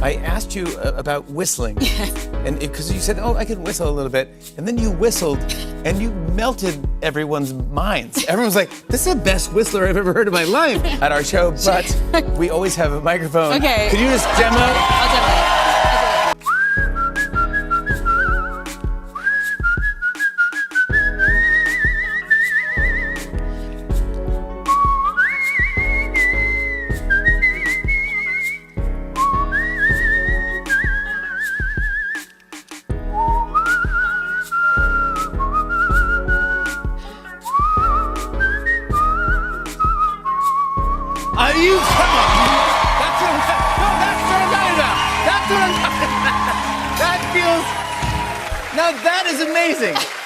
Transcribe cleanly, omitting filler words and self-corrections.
I asked you about whistling, and because you said, "Oh, I can whistle a little bit," and then you whistled, and you melted everyone's minds. Everyone's like, "This is the best whistler I've ever heard in my life" at our show. But we always have a microphone. Okay. Can you just demo? I'll demo it. You come on. That's what I'm talking about. That's what I'm talking about. That feels. Now that is amazing.